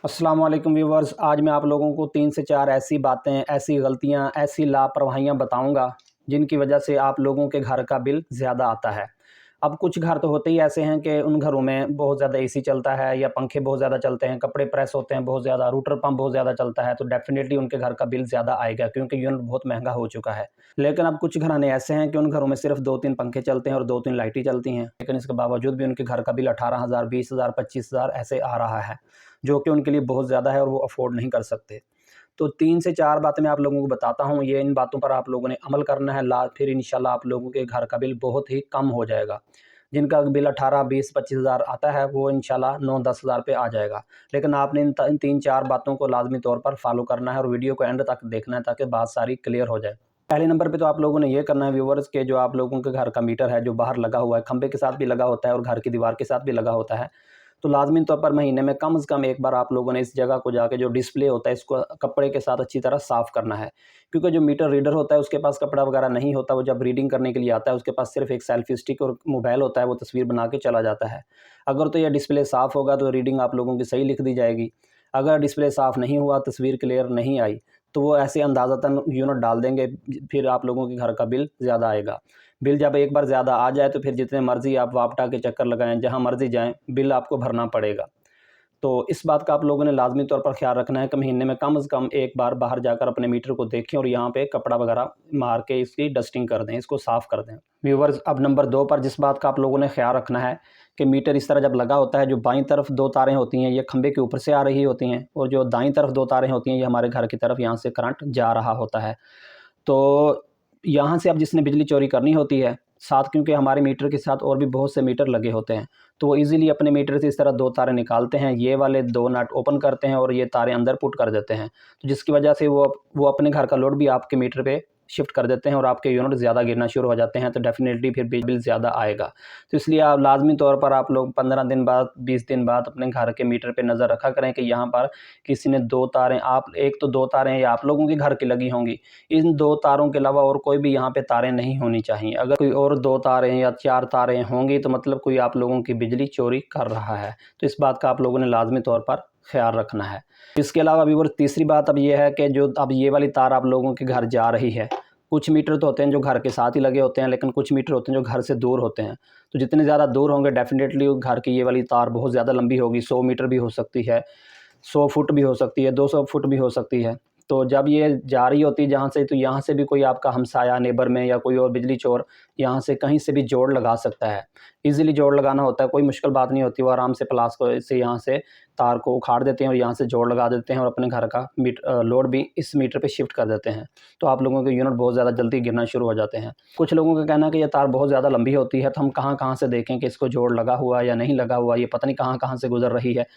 अस्सलाम वालेकुम व्यूवर्स। आज मैं आप लोगों को 3 से 4 ऐसी बातें, ऐसी गलतियां, ऐसी लापरवाहियां बताऊंगा जिनकी वजह से आप लोगों के घर का बिल ज़्यादा आता है। अब कुछ घर तो होते ही ऐसे हैं कि उन घरों में बहुत ज़्यादा एसी चलता है या पंखे बहुत ज़्यादा चलते हैं, कपड़े प्रेस होते हैं बहुत ज़्यादा, रूटर पंप बहुत ज़्यादा चलता है, तो डेफ़िनेटली उनके घर का बिल ज़्यादा आएगा क्योंकि यूनिट बहुत महँगा हो चुका है। लेकिन अब कुछ घराने ऐसे हैं कि उन घरों में सिर्फ़ 2-3 पंखे चलते हैं और 2-3 लाइटें चलती हैं, लेकिन इसके बावजूद भी उनके घर का बिल 18,000, 20,000, 25,000 ऐसे आ रहा है, जो कि उनके लिए बहुत ज़्यादा है और वो अफ़ोर्ड नहीं कर सकते। तो 3 से 4 बातें मैं आप लोगों को बताता हूँ, ये इन बातों पर आप लोगों ने अमल करना है, फिर इंशाल्लाह आप लोगों के घर का बिल बहुत ही कम हो जाएगा। जिनका बिल 18, 20, 25,000 आता है, वो इंशाल्लाह 9-10 हज़ार पे आ जाएगा। लेकिन आपने इन 3-4 बातों को लाज़मी तौर पर फ़ॉलो करना है और वीडियो को एंड तक देखना है ताकि बात सारी क्लियर हो जाए। पहले नंबर पे तो आप लोगों ने ये करना है व्यूअर्स के जो आप लोगों के घर का मीटर है, जो बाहर लगा हुआ है, खंभे के साथ भी लगा होता है और घर की दीवार के साथ भी लगा होता है। तो लाज़मी तौर पर महीने में कम से कम एक बार आप लोगों ने इस जगह को जाके जो डिस्प्ले होता है इसको कपड़े के साथ अच्छी तरह साफ़ करना है। क्योंकि जो मीटर रीडर होता है उसके पास कपड़ा वगैरह नहीं होता, वो जब रीडिंग करने के लिए आता है उसके पास सिर्फ़ एक सेल्फ़ी स्टिक और मोबाइल होता है, वो तस्वीर बना के चला जाता है। अगर तो यह डिस्प्ले साफ़ होगा तो रीडिंग आप लोगों की सही लिख दी जाएगी। अगर डिस्प्ले साफ़ नहीं हुआ, तस्वीर क्लियर नहीं आई, तो वो ऐसे अंदाज़तन यूनिट डाल देंगे, फिर आप लोगों के घर का बिल ज़्यादा आएगा। बिल जब एक बार ज़्यादा आ जाए तो फिर जितने मर्ज़ी आप वापटा के चक्कर लगाएँ, जहाँ मर्ज़ी जाएँ, बिल आपको भरना पड़ेगा। तो इस बात का आप लोगों ने लाज़मी तौर पर ख़्याल रखना है कि महीने में कम से कम एक बार बाहर जाकर अपने मीटर को देखें और यहाँ पे कपड़ा वगैरह मार के इसकी डस्टिंग कर दें, इसको साफ़ कर दें। व्यूअर्स, अब नंबर 2 पर जिस बात का आप लोगों ने ख़्याल रखना है कि मीटर इस तरह जब लगा होता है, जो बाईं तरफ 2 तारें होती हैं, ये खंभे के ऊपर से आ रही होती हैं और जो दाईं तरफ 2 तारें होती हैं, ये हमारे घर की तरफ यहाँ से करंट जा रहा होता है। तो यहाँ से अब जिसने बिजली चोरी करनी होती है, साथ क्योंकि हमारे मीटर के साथ और भी बहुत से मीटर लगे होते हैं, तो वो ईज़िली अपने मीटर से इस तरह 2 तारें निकालते हैं, ये वाले 2 नट ओपन करते हैं और ये तारें अंदर पुट कर देते हैं। तो जिसकी वजह से वो अपने घर का लोड भी आपके मीटर पे शिफ्ट कर देते हैं और आपके यूनिट ज़्यादा गिरना शुरू हो जाते हैं, तो डेफ़िनेटली फिर बिल ज़्यादा आएगा। तो इसलिए आप लाज़मी तौर पर आप लोग 15 दिन बाद, 20 दिन बाद अपने घर के मीटर पे नज़र रखा करें कि यहाँ पर किसी ने 2 तारें, आप एक तो 2 तारें या आप लोगों के घर की लगी होंगी। इन 2 तारों के अलावा और कोई भी यहाँ पे तारें नहीं होनी चाहिए। अगर कोई और 2 तारें या 4 तारें होंगी तो मतलब कोई आप लोगों की बिजली चोरी कर रहा है। तो इस बात का आप लोगों ने लाज़मी तौर पर ख़्याल रखना है। इसके अलावा व्यूअर्स, तीसरी बात अब ये है कि जो अब ये वाली तार आप लोगों के घर जा रही है, कुछ मीटर तो होते हैं जो घर के साथ ही लगे होते हैं, लेकिन कुछ मीटर होते हैं जो घर से दूर होते हैं। तो जितने ज़्यादा दूर होंगे डेफ़िनेटली घर की ये वाली तार बहुत ज़्यादा लंबी होगी, 100 मीटर भी हो सकती है, 100 फुट भी हो सकती है, 200 फुट भी हो सकती है। तो जब ये जा रही होती है जहाँ से, तो यहाँ से भी कोई आपका हमसाया नेबर में या कोई और बिजली चोर यहाँ से कहीं से भी जोड़ लगा सकता है। ईज़िली जोड़ लगाना होता है, कोई मुश्किल बात नहीं होती, वो आराम से प्लास को से यहाँ से तार को उखाड़ देते हैं और यहाँ से जोड़ लगा देते हैं और अपने घर का लोड भी इस मीटर पे शिफ्ट कर देते हैं। तो आप लोगों के यूनिट बहुत ज़्यादा जल्दी गिरना शुरू हो जाते हैं। कुछ लोगों का कहना है कि ये तार बहुत ज़्यादा लंबी होती है, तो हम कहाँ-कहाँ से देखें कि इसको जोड़ लगा हुआ है या नहीं लगा हुआ, ये पता नहीं कहाँ-कहाँ से गुज़र रही है।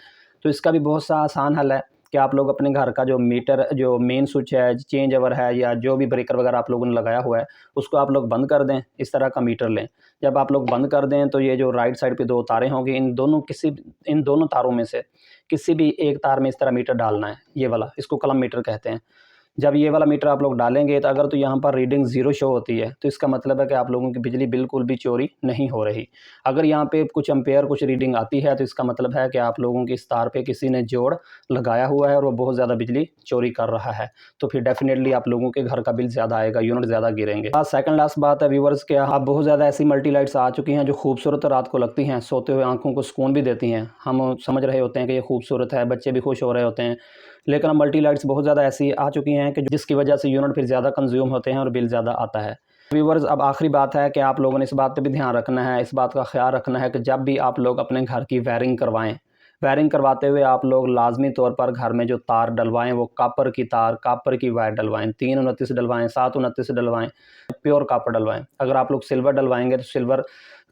तो इसका भी बहुत सा आसान हल है कि आप लोग अपने घर का जो मीटर, जो मेन स्विच है, चेंज ओवर है या जो भी ब्रेकर वगैरह आप लोगों ने लगाया हुआ है, उसको आप लोग बंद कर दें, इस तरह का मीटर लें। जब आप लोग बंद कर दें तो ये जो राइट साइड पे 2 तारें होंगी, इन दोनों तारों में से किसी भी एक तार में इस तरह मीटर डालना है, ये वाला, इसको कलम मीटर कहते हैं। जब ये वाला मीटर आप लोग डालेंगे तो अगर तो यहाँ पर रीडिंग 0 शो होती है, तो इसका मतलब है कि आप लोगों की बिजली बिल्कुल भी चोरी नहीं हो रही। अगर यहाँ पे कुछ एम्पेयर कुछ रीडिंग आती है, तो इसका मतलब है कि आप लोगों की इस तार पे किसी ने जोड़ लगाया हुआ है और वो बहुत ज़्यादा बिजली चोरी कर रहा है। तो फिर डेफ़िनेटली आप लोगों के घर का बिल ज़्यादा आएगा, यूनिट ज़्यादा गिरेंगे। सेकंड लास्ट बात है व्यूअर्स, कि अब बहुत ज़्यादा ऐसी मल्टी लाइट्स आ चुकी हैं जो खूबसूरत रात को लगती हैं, सोते हुए आँखों को सुकून भी देती हैं। हम समझ रहे होते हैं कि ये खूबसूरत है, बच्चे भी खुश हो रहे होते हैं। लेकिन अब मल्टी लाइट्स बहुत ज़्यादा ऐसी आ चुकी हैं कि जिसकी वजह से यूनिट फिर ज़्यादा कंज्यूम होते हैं और बिल ज़्यादा आता है। व्यूअर्स, अब आखिरी बात है कि आप लोगों ने इस बात पे भी ध्यान रखना है, इस बात का ख़्याल रखना है कि जब भी आप लोग अपने घर की वायरिंग करवाएँ, वायरिंग करवाते हुए आप लोग लाज़मी तौर पर घर में जो तार डलवाएँ वो कॉपर की तार, कॉपर की वायर डलवाएँ, 329 डलवाएँ, 729 डलवाएँ, प्योर कॉपर डलवाएँ। अगर आप लोग सिल्वर डलवाएँगे तो सिल्वर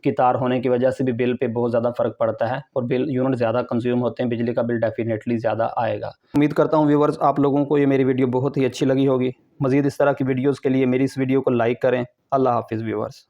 की तार होने की वजह से भी बिल पे बहुत ज़्यादा फ़र्क पड़ता है और बिल यूनिट ज़्यादा कंज्यूम होते हैं, बिजली का बिल डेफ़िनेटली ज़्यादा आएगा। उम्मीद करता हूँ व्यूअर्स, आप लोगों को ये मेरी वीडियो बहुत ही अच्छी लगी होगी। मज़ीद इस तरह की वीडियोज़ के लिए मेरी इस वीडियो को लाइक करें। अल्लाह हाफ़िज़ व्यूअर्स।